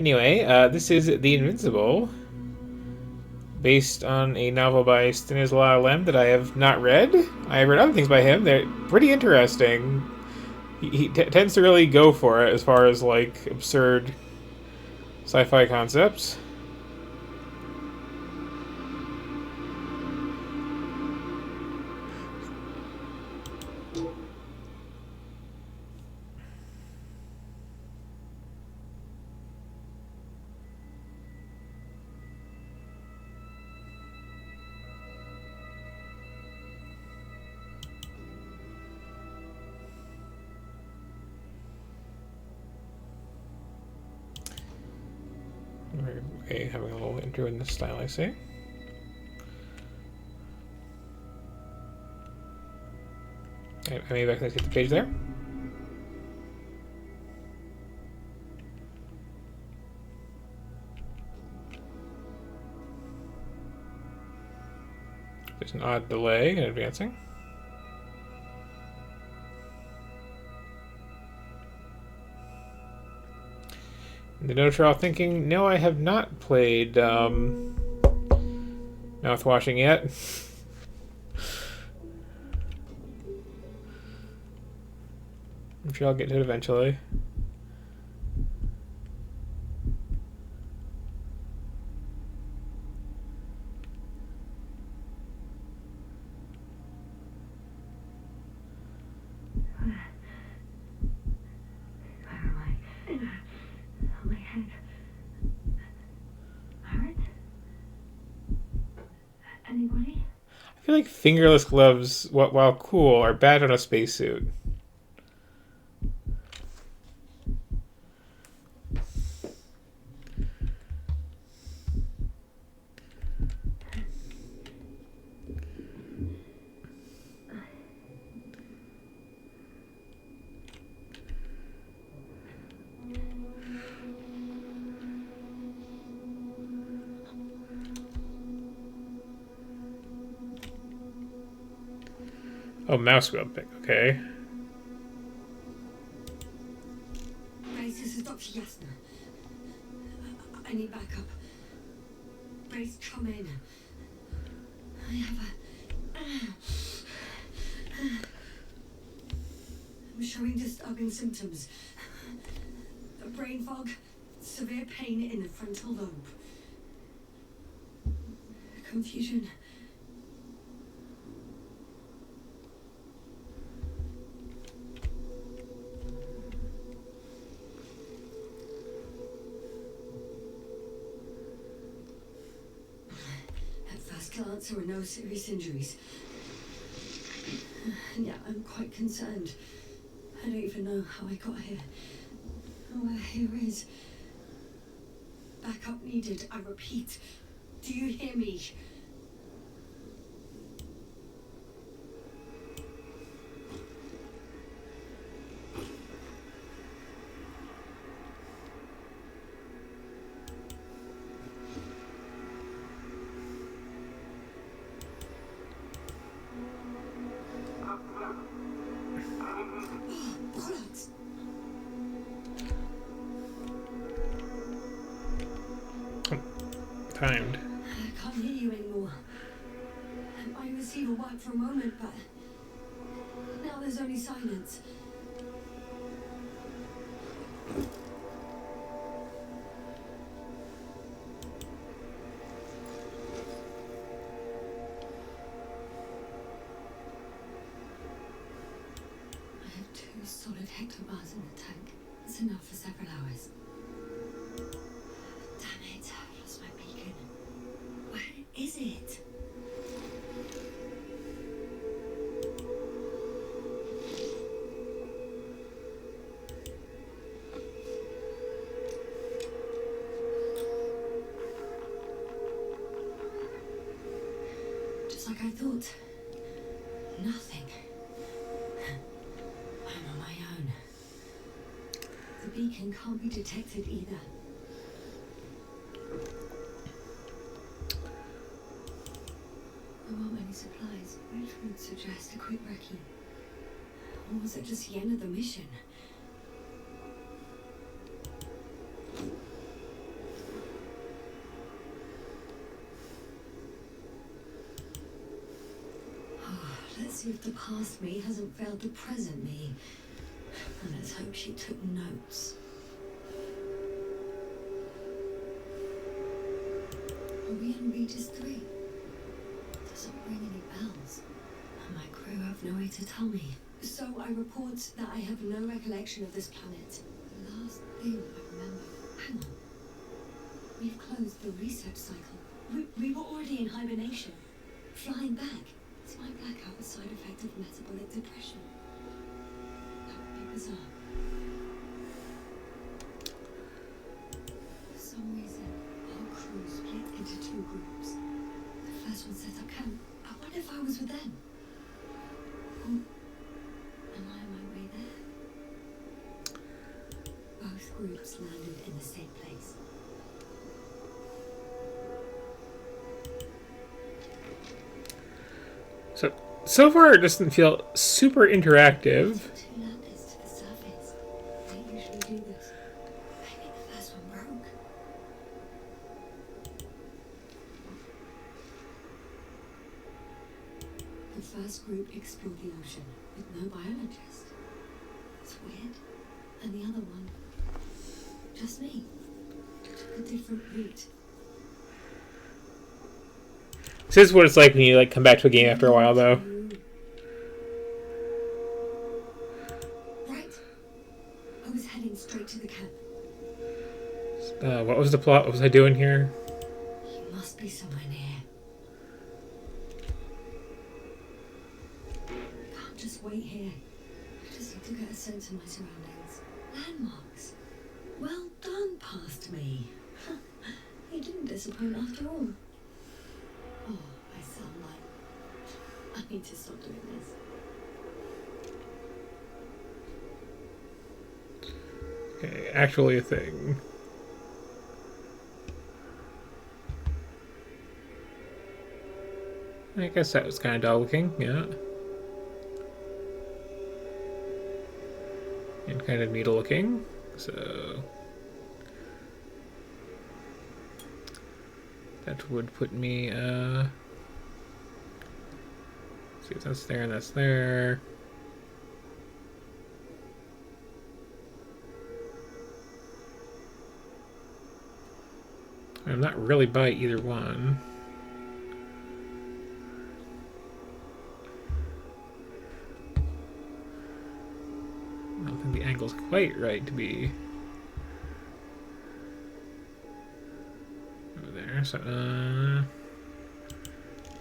Anyway, this is The Invincible, based on a novel by Stanislaw Lem that I have not read. I have read other things by him. They're pretty interesting. He tends to really go for it as far as, like, absurd sci-fi concepts. Okay, having a little intro in this style, I see. Okay, maybe I can get the page there. There's an odd delay in advancing. In the notes are all thinking, no, I have not played Mouthwashing yet. I'm sure I'll get to it eventually. Anybody? I feel like fingerless gloves, while cool, are bad on a spacesuit. Oh, mouse wheel pick, okay. Grace, this is Dr. Yasna. I need backup. Grace, come in. I have I'm showing disturbing symptoms. Brain fog, severe pain in the frontal lobe. Confusion. Glance, there were no serious injuries. Yeah, I'm quite concerned. I don't even know how I got here. Where here is. Backup needed, I repeat. Do you hear me? Timed. I can't hear you anymore. My receiver worked for a moment, but now there's only silence. I have 2 solid hectobars in the tank. It's enough for several hours. Damn it, I've lost my beacon. Where is it? Just like I thought. Nothing. I'm on my own. The beacon can't be detected either. There aren't many supplies, which would suggest a quick recce. Or was it just the end of the mission? see if the past me hasn't failed the present me. And let's hope she took notes. Are we in Regis 3? Doesn't ring any bells. And my crew have no way to tell me. So I report that I have no recollection of this planet. The last thing I remember... Hang on. We've closed the reset cycle. We were already in hibernation. Flying back. Is my blackout a side effect of metabolic depression? That would be bizarre. For some reason, our crew split into two groups. The first one set up camp. I wonder if I was with them. Or am I on my way there? Both groups landed in the same place. So far, it doesn't feel super interactive. Two landers to the surface. They usually do this. Maybe the first one broke. The first group explored the ocean with no biologist. It's weird. And the other one, just me, took a different route. This is what it's like when you like come back to a game after a while, though. Right. I was heading straight to the camp. What was the plot? What was I doing here? He must be somewhere near. I can't just wait here. I just need to get a sense of my surroundings. Landmarks. Well done, past me. You didn't disappoint after all. Oh, I sound like... I need to stop doing this. Okay, actually a thing. I guess that was kind of dull looking, yeah. And kind of needle looking, so... That would put me, see if that's there and that's there. I'm not really by either one. I don't think the angle's quite right to be over there, so, An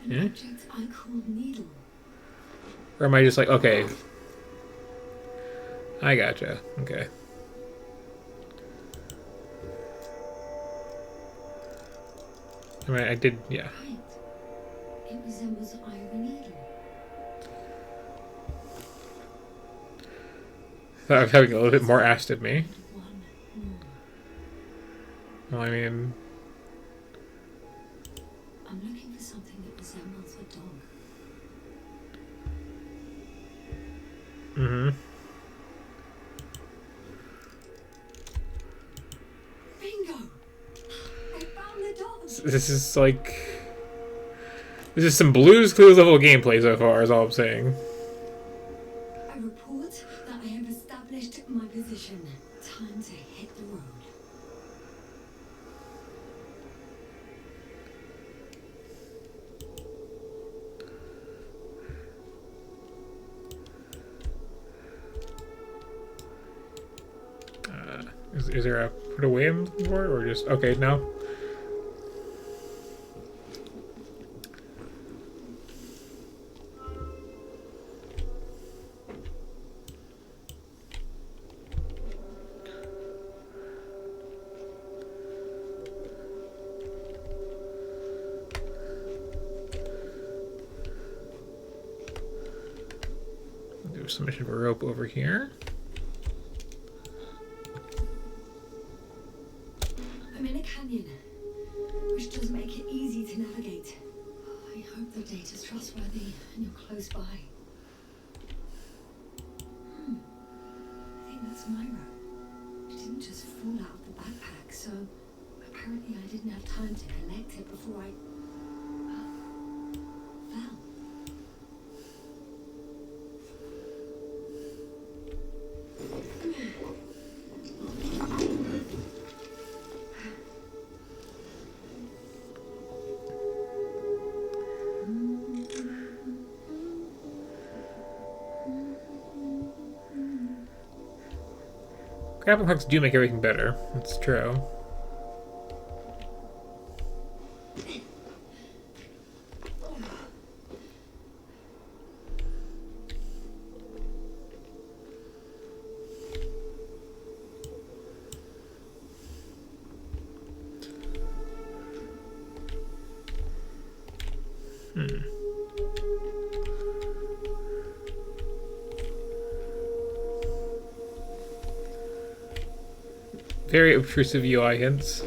yeah. object I call needle. Or am I just like, okay. I gotcha, okay. I mean, I did, yeah. Right. It resembles an ivory needle. Thought I was having a little bit more asked of me. One more. Well, I mean, I'm looking for something that resembles a dog. mm-hmm. Bingo! I found the dog! This is like... This is some Blue's Clues level gameplay so far, is all I'm saying. I report that I have established my position. Time to hit the road. Is there a put away I'm looking for, or just okay? No. Do a submission of a rope over here. I'm in a canyon, which does make it easy to navigate. I hope the data's trustworthy and you're close by. I think that's my rope. It didn't just fall out of the backpack, so apparently I didn't have time to collect it before I fell. grappling hooks do make everything better. That's true. Very obtrusive UI hints.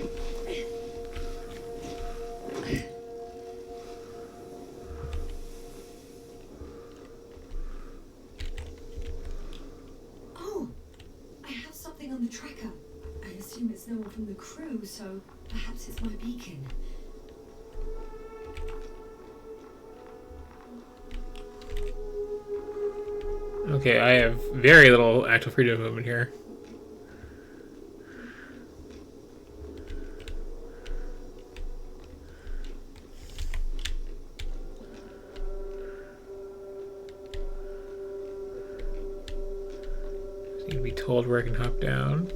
Oh, I have something on the tracker. I assume it's no one from the crew, so perhaps it's my beacon. Okay, I have very little actual freedom of movement here. Just need to be told where I can hop down.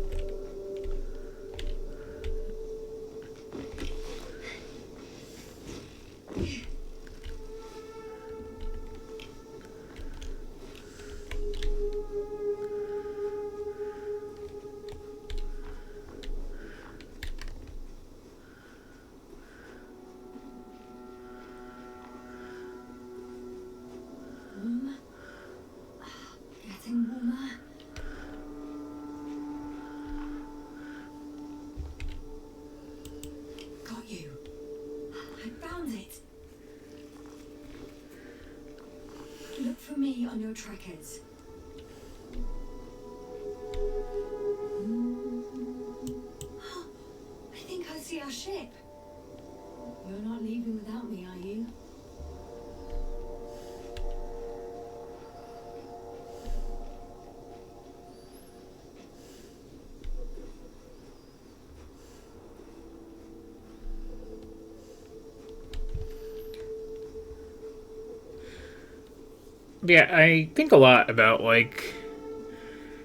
Warmer. Getting warmer. Got you. I found it. Look for me on your trackers. I think I see our ship. You're not leaving without me, are you? Yeah, I think a lot about like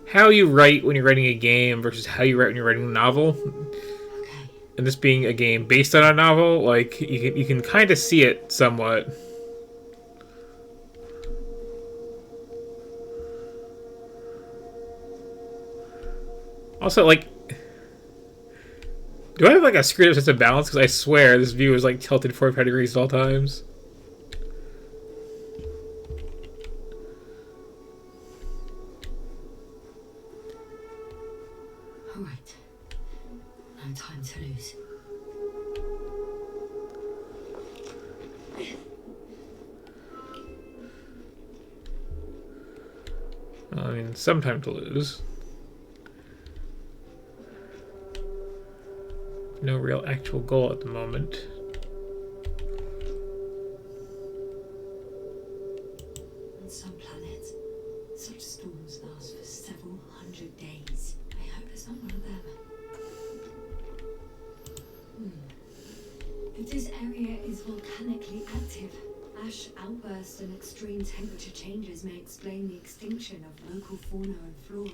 how you write when you're writing a game versus how you write when you're writing a novel. Okay. And this being a game based on a novel, like you can kind of see it somewhat. Also, like, do I have like a screwed up sense of balance? Because I swear this view is like tilted 45 degrees at all times. All right. No time to lose. Well, I mean, some time to lose. No real actual goal at the moment. On some planets, such storms last for several hundred days. I hope it's not one of them. If this area is volcanically active, ash outbursts and extreme temperature changes may explain the extinction of local fauna and flora.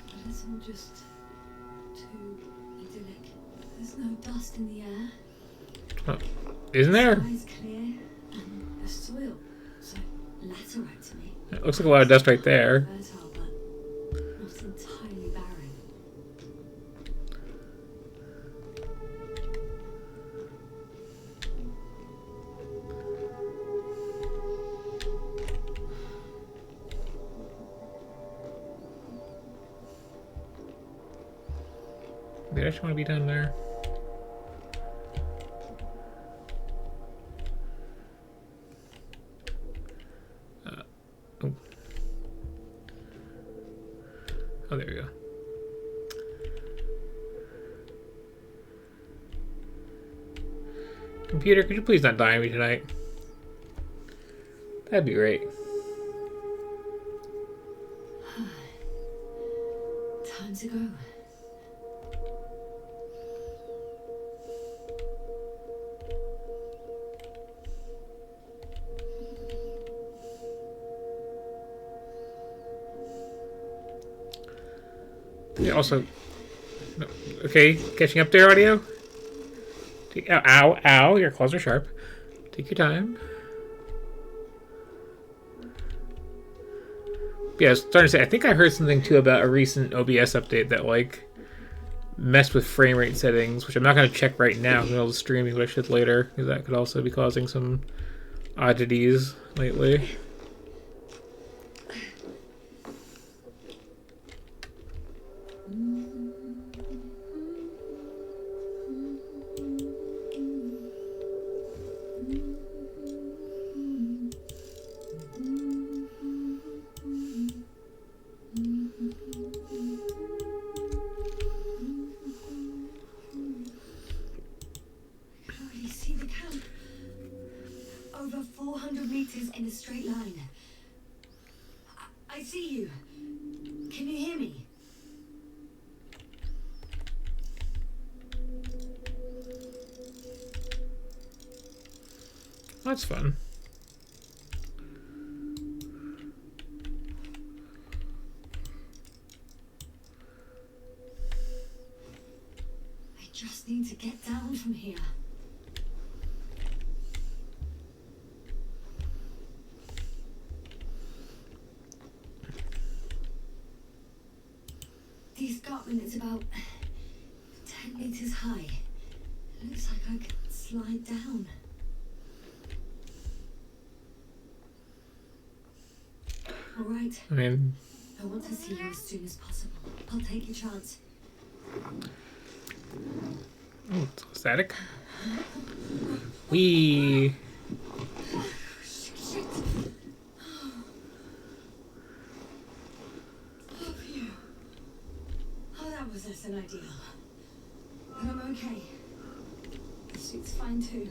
But it's all just too idyllic. There's no dust in the air. Oh, isn't there? The sky's clear, and the soil so laterite to me. It looks like a lot of dust right there. Fertile, but not entirely barren. Maybe I just want to be down there. Oh. Oh, there we go. Computer, could you please not die on me tonight? That'd be great. Time to go. Yeah, also, no, okay, catching up there, audio. Ow, ow, ow! Your claws are sharp. Take your time. Yeah, I was starting to say. I think I heard something too about a recent OBS update that like messed with frame rate settings, which I'm not going to check right now in the middle of streaming, but I should later because that could also be causing some oddities lately. already see the camp. Over 400 meters in a straight line. I see you. Can you hear me? That's fun. I just need to get down from here. The escarpment is about 10 meters high. Looks like I could slide down. All right. I mean, I want to see you as soon as possible. I'll take your chance. oh, it's static. Wee. Shit. Up here. Oh, that was less than ideal. But I'm okay. The suit's fine too.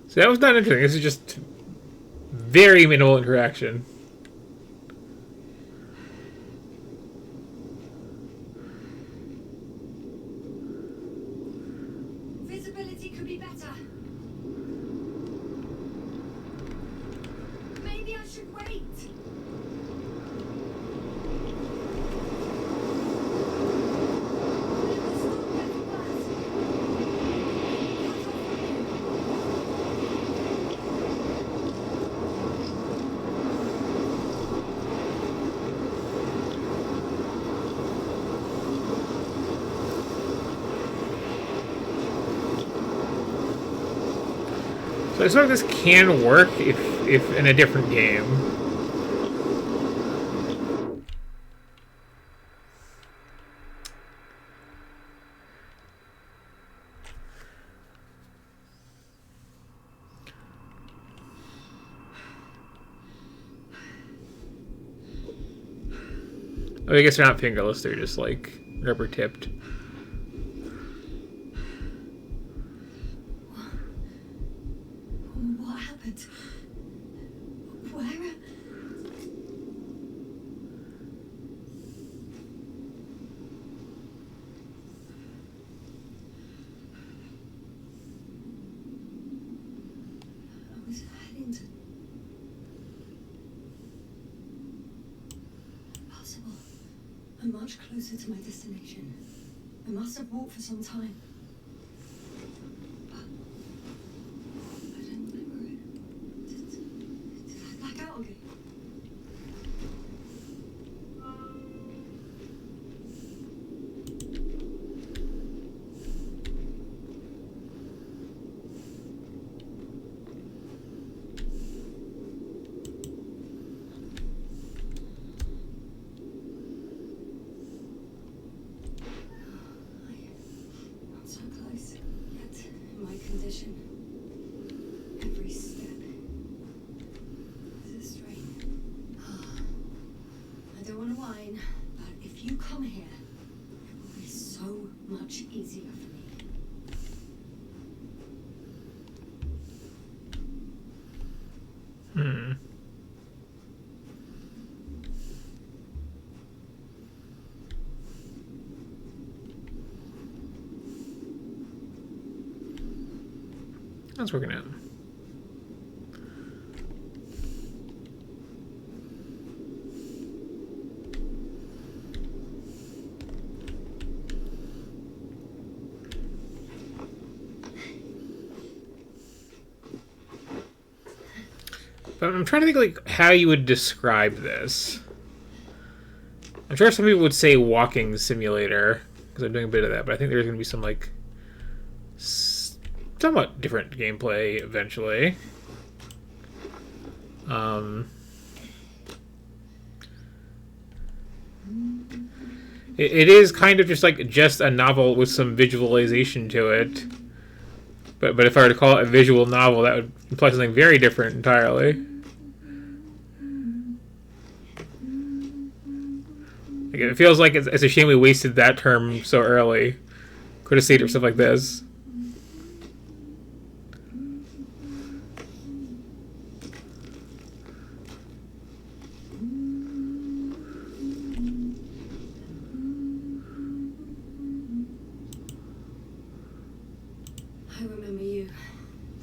So that was not interesting. This is just very minimal interaction. Visibility could be better. Maybe I should wait. So I suppose this can work if in a different game. Oh, I guess they're not fingerless, they're just like rubber tipped. What happened? Where? I was heading to... Impossible. I'm much closer to my destination. I must have walked for some time. But I don't remember it. Did I black out again? I'm so close, yet in my condition, every step is a strain. I don't want to whine, but if you come here, it will be so much easier for me. Hmm. That's working out. But I'm trying to think like how you would describe this. I'm sure some people would say walking simulator because I'm doing a bit of that, but I think there's going to be some like somewhat different gameplay eventually. It is kind of just a novel with some visualization to it. But if I were to call it a visual novel, that would imply something very different entirely. Like, it feels like it's a shame we wasted that term so early. Could have saved it for stuff like this. I remember you.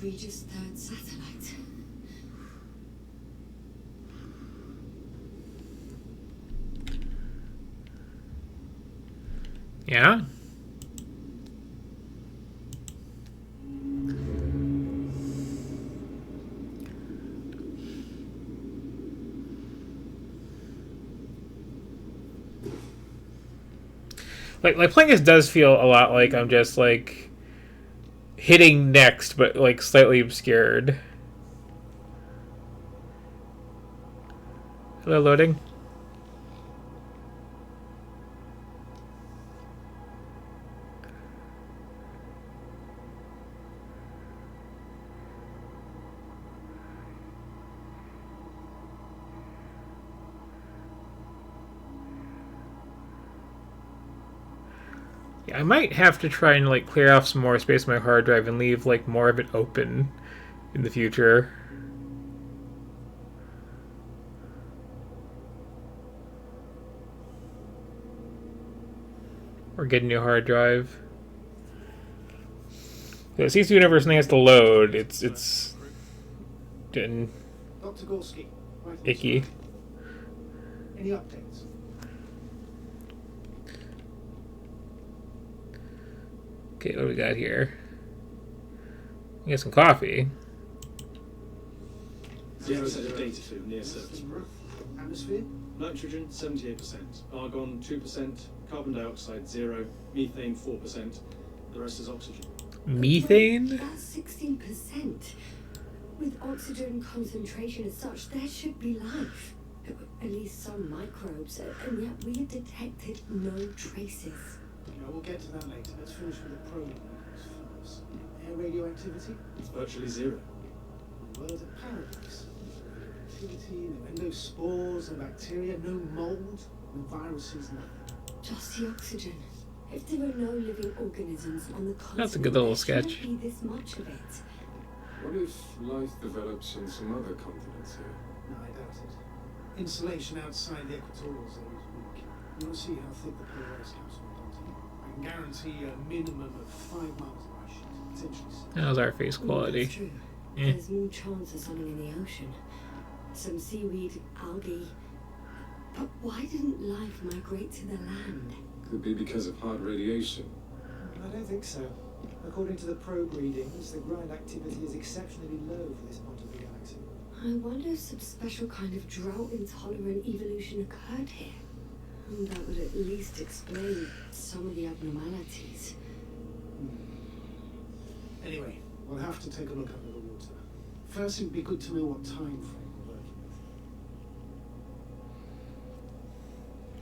Regis' third satellite. Yeah? Like playing this does feel a lot like I'm just like hitting next, but like slightly obscured. Hello, loading. Yeah, I might have to try and like clear off some more space on my hard drive and leave like more of it open in the future. Or get a new hard drive. It seems to be whenever something has to load, it's getting Dr. Gorski, right on icky. site. Any updates? Okay, what do we got here? We got some coffee. 0% of data flow near surface. Atmosphere? Nitrogen 78%, argon 2%, carbon dioxide 0, methane 4%. The rest is oxygen. Methane? That's 16%. With oxygen concentration as such, there should be life. At least some microbes, and yet we have detected no traces. Yeah, we'll get to that later. Let's finish with the probe first. Air radioactivity? It's virtually zero. The word of paradise. Activity, no spores, no bacteria, no mold, no viruses, nothing. Just the oxygen. If there are no living organisms on the continent, That's a good little there sketch. shouldn't be this much of it. What if life develops on some other continents here? No, I doubt it. Insulation outside the equatorial zone is weak. You'll see how thick the polar ice caps on the continent. I can guarantee a minimum of 5 miles of ice sheet, potentially 6. That was our face That's quality. true. Yeah. There's more chance of something in the ocean. Some seaweed, algae. But why didn't life migrate to the land? Could be because of hard radiation. I don't think so. According to the probe readings, the ground activity is exceptionally low for this part of the galaxy. I wonder if some special kind of drought-intolerant evolution occurred here. And that would at least explain some of the abnormalities. Anyway, we'll have to take a look under the water. First, it would be good to know what time frame we're working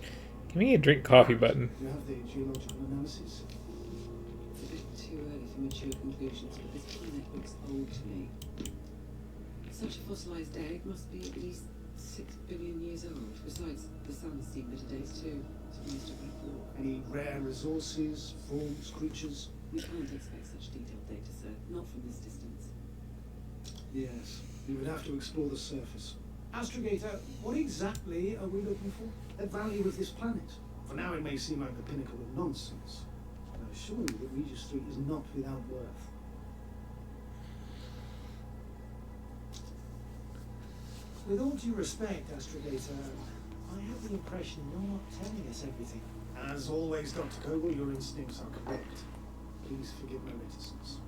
with. Give me a drink coffee button. Do you have the geological analysis? It's a bit too early for mature conclusions, but this planet looks old to me. Such a fossilized egg must be at least 6 billion years old. Besides, the sun's seen better days too, so it must have been before. Any rare resources, forms, creatures? We can't expect such detailed data, sir. Not from this distance. Yes, we would have to explore the surface. Astrogator, what exactly are we looking for? The value of this planet? For now it may seem like the pinnacle of nonsense. But I assure you that Regis 3 is not without worth. With all due respect, Astrogator, I have the impression you're not telling us everything. As always, Dr. Kogel, your instincts are correct. Please forgive my reticence.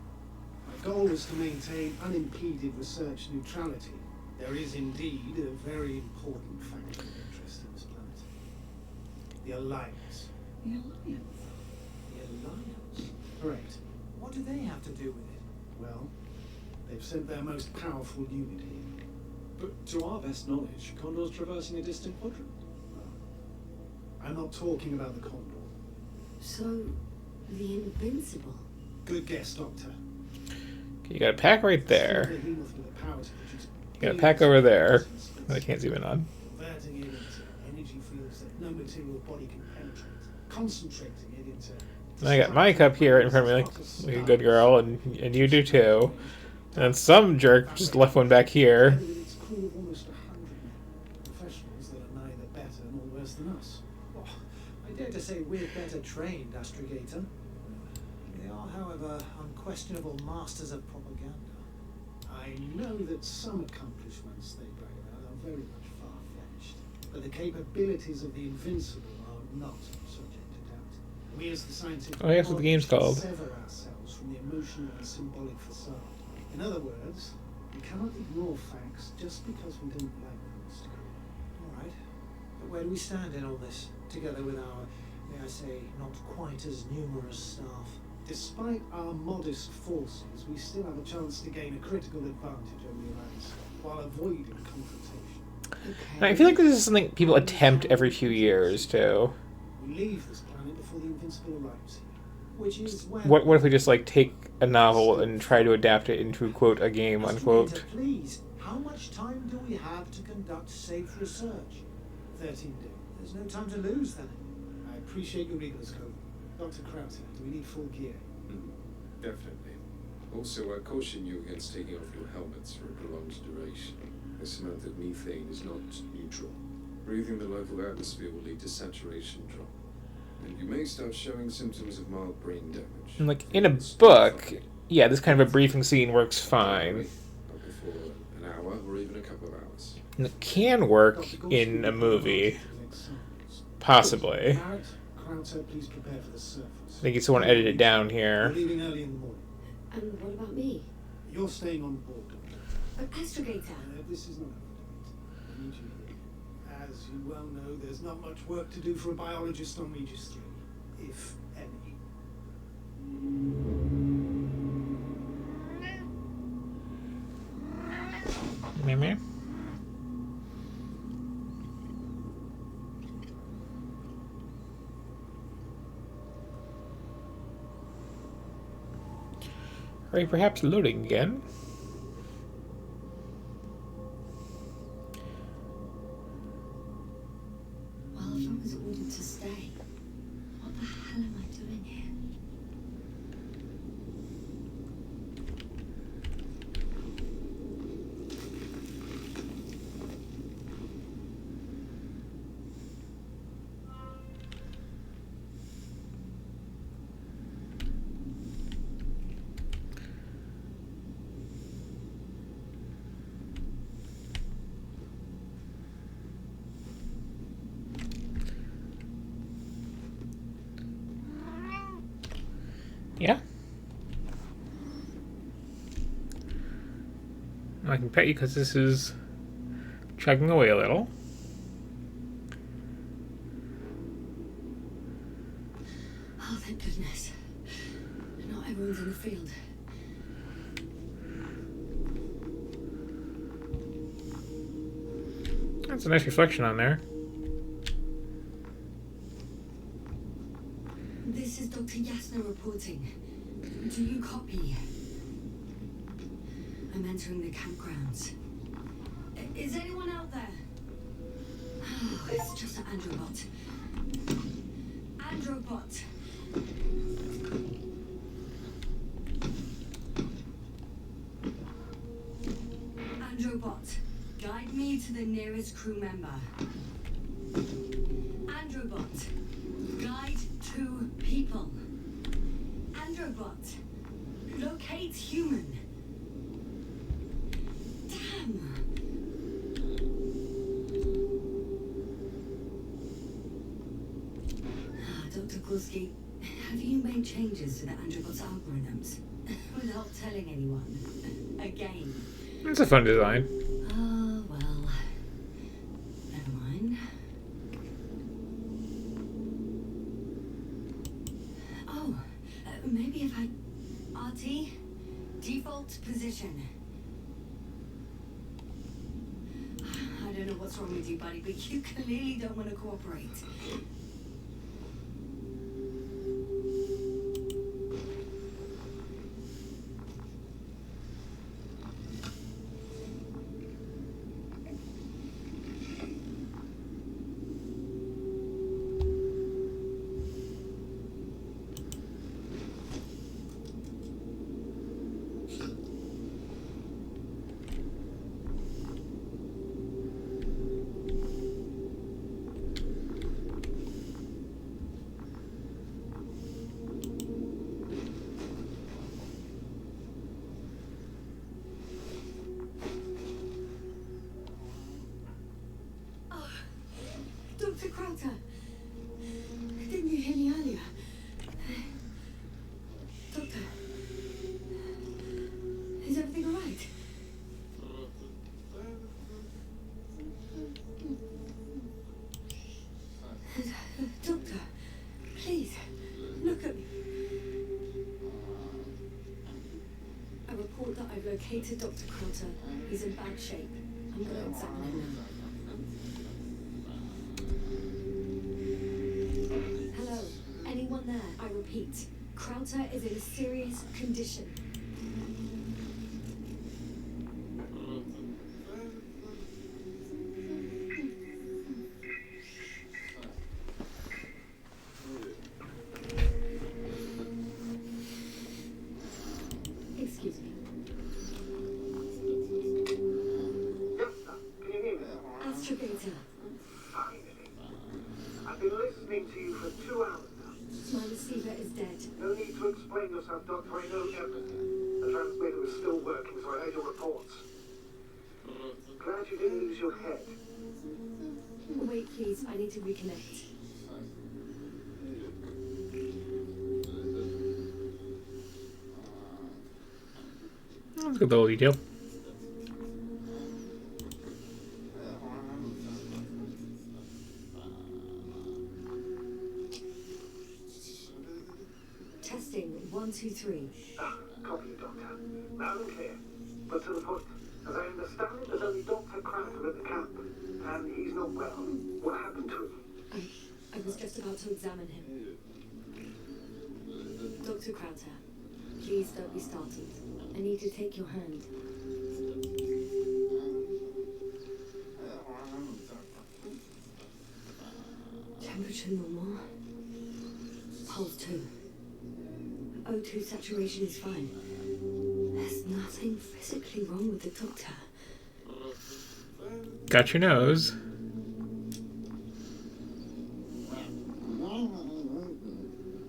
My goal was to maintain unimpeded research neutrality. There is indeed a very important factor of interest in this planet. The Alliance. The Alliance. The Alliance? Correct. What do they have to do with it? Well, they've sent their most powerful unit here. But to our best knowledge, Condor's traversing a distant quadrant. I'm not talking about the Condor. So, the Invincible. Good guess, Doctor. Okay, you got a pack right there. The behemoth with the power to produce You got a pack over there billions of that I can't zoom in on. converting it into energy fields that no material body can penetrate. Concentrating it into... And I got my cup here right in front of me, like a good girl, and you do too. And some jerk just left one back here. With its crew of almost 100 men, professionals that are neither better nor worse than us. Oh, I dare to say we're better trained, Astrogator. They are, however, unquestionable masters of propaganda. I know that some accomplishments they brag about are very much far-fetched, but the capabilities of the Invincible are not subject to doubt. We as the scientific Oh, that's what the game's called. sever ourselves from the emotional and symbolic facade. In other words, we cannot ignore facts just because we don't like them, Mr. Cole. All right. But where do we stand in all this, together with our, may I say, not quite as numerous staff? Despite our modest forces, we still have a chance to gain a critical advantage over the Alliance while avoiding confrontation. And I feel like this is something people attempt every few years too. We leave this planet before the Invincible arrives here, which is when... What if we just like take a novel and try to adapt it into quote a game unquote? Astrogator, please, how much time do we have to conduct safe research? 13 days. There's no time to lose then. I appreciate your eagerness, Cole. Dr. Krauser, do we need full gear? Definitely. Also, I caution you against taking off your helmets for a prolonged duration. This amount of methane is not neutral. Breathing the local atmosphere will lead to saturation drop, and you may start showing symptoms of mild brain damage. And like in a book, yeah, this kind of a briefing scene works fine. Not before an hour or even a couple of hours. And it can work in a movie, possibly. Barrett, Krauser, please prepare for the surface. I think you just want to edit it down We're here. leaving early in the morning. And what about me? You're staying on board, Doctor. But Astrogator. This is not our debate. I need you here. As you well know, there's not much work to do for a biologist on Regis 3, if any. Meh, meh. Are you perhaps loading again? Well, if I was ordered to stay, what the hell am I doing here? Yeah. I can pet you because this is chugging away a little. Oh, thank goodness. Not everyone's in the field. That's a nice reflection on there. This is Dr. Yasna reporting. Do you copy? I'm entering the campgrounds. Is anyone out there? Oh, it's just an Androbot. Androbot. Androbot, guide me to the nearest crew member. Androbot, guide 2 people. Androbot, locate human. Damn. Dr. Kurski, have you made changes to the Androbot's algorithms without telling anyone? Again. It's a fun design. Oh, Maybe if I... RT? Default position. I don't know what's wrong with you, buddy, but you clearly don't want to cooperate. Dr. Crowther, didn't you hear me earlier? Doctor, is everything all right? Doctor, please, look at me. I report that I've located Dr. Crowther. He's in bad shape. I'm going to examine him now. Hello, anyone there? I repeat, Crowther is in a serious condition. Excuse me. Yes, sir. Can you hear me? Astrogator, Finally. I've been listening to you for 2 hours now. my receiver is dead. No need to explain yourself, Doctor. I know everything. The transmitter is still working, so I heard your reports. Glad you didn't lose your head. Wait, please, I need to reconnect. Let's get the whole detail. Testing 1, 2, 3. Copy, Doctor. Loud and clear. But to the point. As I understand it, there's only Dr. Crowther at the camp. And he's not well. What happened to him? I was just about to examine him. Dr. Crowther, please don't be startled. I need to take your hand. Temperature normal. Pulse 2. O2 saturation is fine. There's nothing physically wrong with the doctor. Got your nose.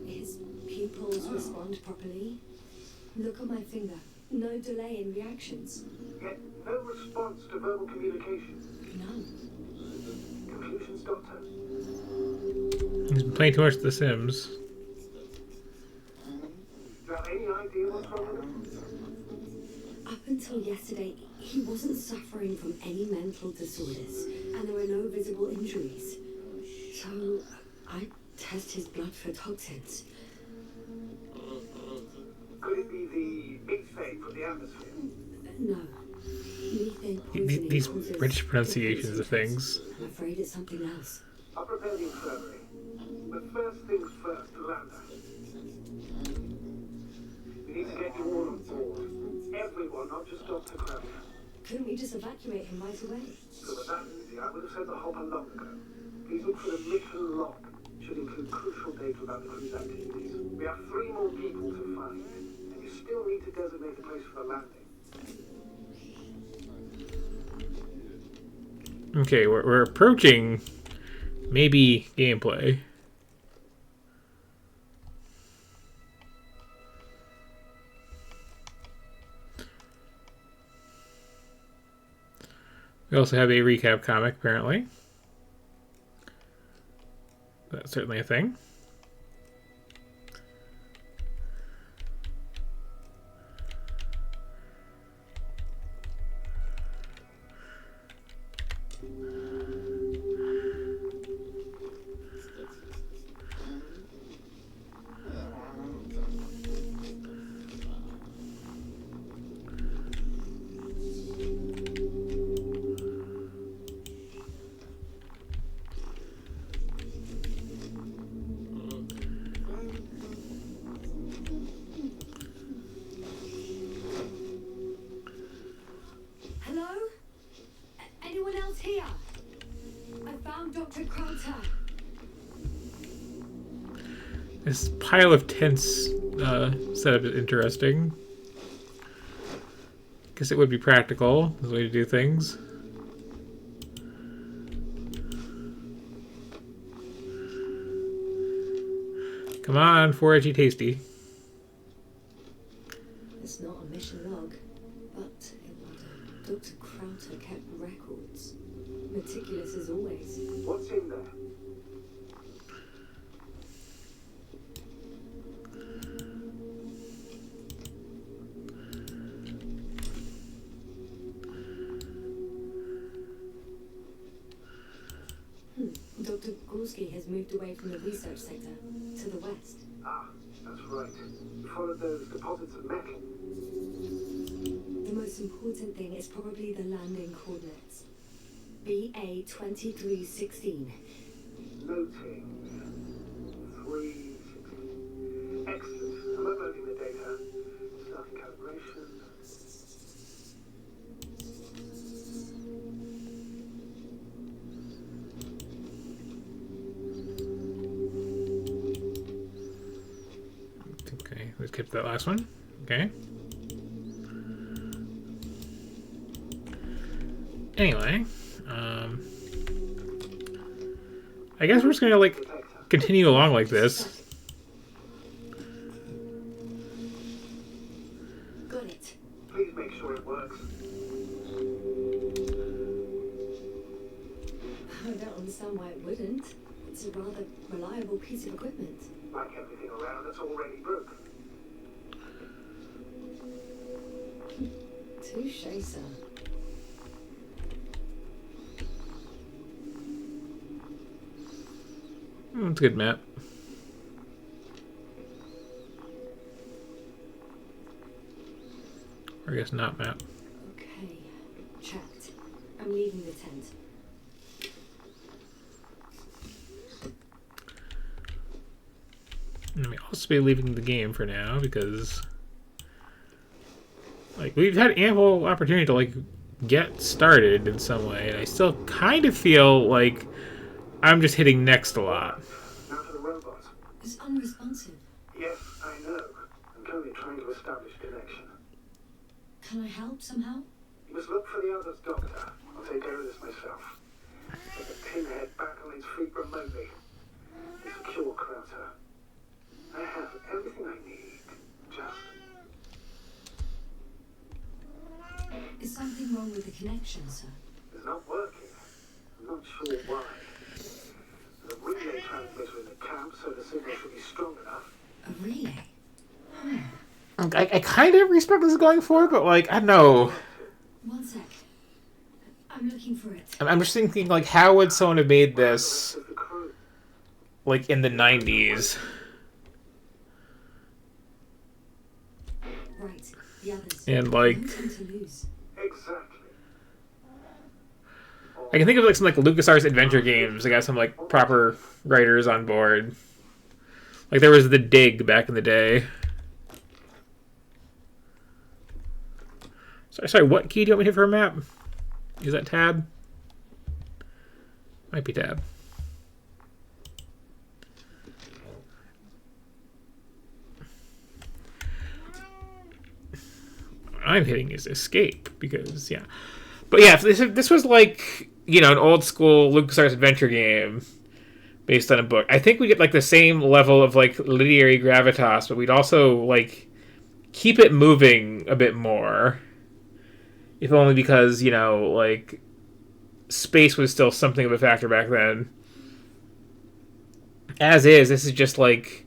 His pupils respond properly. Look at my finger. No delay in reactions. Yet no response to verbal communication. None. Conclusions, Doctor? He's been playing too much The Sims. Do you have any idea what's wrong with him? Up until yesterday, he wasn't suffering from any mental disorders, and there were no visible injuries. So, I test his blood for toxins. Could it be the methane from the atmosphere? No. Methane poisoning These causes British pronunciations of different things. I'm afraid it's something else. I'll prepare the infirmary. But first things first, Landa. We need to get you all on board. Everyone, not just Dr. Crowther. Couldn't we just evacuate him right away? If it was that easy, I would have sent the hopper long ago. Please look for the mission log. Should include crucial data about the crew's activities. We have 3 more people to find, and you still need to designate a place for the landing. Okay, we're approaching maybe gameplay. We also have a recap comic, apparently. That's certainly a thing. This pile of tents setup is interesting. Guess it would be practical as a way to do things. Come on, foragey tasty. It's not a mission log, but it wonder. Dr. Crowther kept records. Meticulous as always. What's in there? Dr. Gorski has moved away from the research sector to the west. Ah, that's right. You followed those deposits of metal. The most important thing is probably the landing coordinates. BA 2316. Noting. 316. Excellent. I'm uploading the data. Starting calibration. Okay, let's skip that last one. Okay. Anyway, I guess we're just gonna like continue along like this. Got it. Please make sure it works. I don't understand why it wouldn't. It's a rather reliable piece of equipment. Like everything around that's already broken. Touche, sir. It's a good map. Or I guess not map. Okay, checked. I'm leaving the tent. I may also be leaving the game for now because, like, we've had ample opportunity to like get started in some way, and I still kind of feel like I'm just hitting next a lot. Now for the robot. It's unresponsive. Yes, I know. I'm currently trying to establish connection. Can I help somehow? You must look for the others, Doctor. I'll take care of this myself. Get the pinhead back on its feet remotely. Secure Crowther. I have everything I need. Just... Is something wrong with the connection, sir? It's not working. I'm not sure why. There's a relay transmitter in the camp, so the signal should be strong enough. A relay? I kind of respect this is going for, but like I don't know. One sec. I'm looking for it. I'm just thinking like, how would someone have made this Of the crew. like in the 90s? Right, the others. And like, No time to lose. Exactly. I can think of like some like LucasArts adventure games. They got some like proper writers on board. Like there was The Dig back in the day. Sorry, what key do you want me to hit for a map? Is that tab? Might be tab. I'm hitting is escape because yeah. But yeah, if this was like, you know, an old school LucasArts adventure game based on a book, I think we get like the same level of like linear gravitas, but we'd also like keep it moving a bit more. If only because, you know, like space was still something of a factor back then. As is, this is just like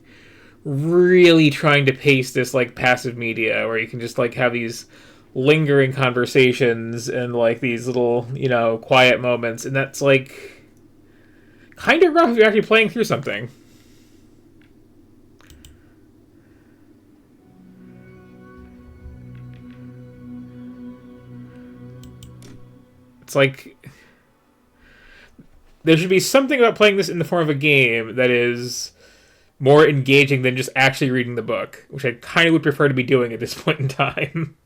really trying to pace this like passive media where you can just like have these lingering conversations and like these little, you know, quiet moments, and that's like kind of rough if you're actually playing through something. It's like there should be something about playing this in the form of a game that is more engaging than just actually reading the book, which I kind of would prefer to be doing at this point in time.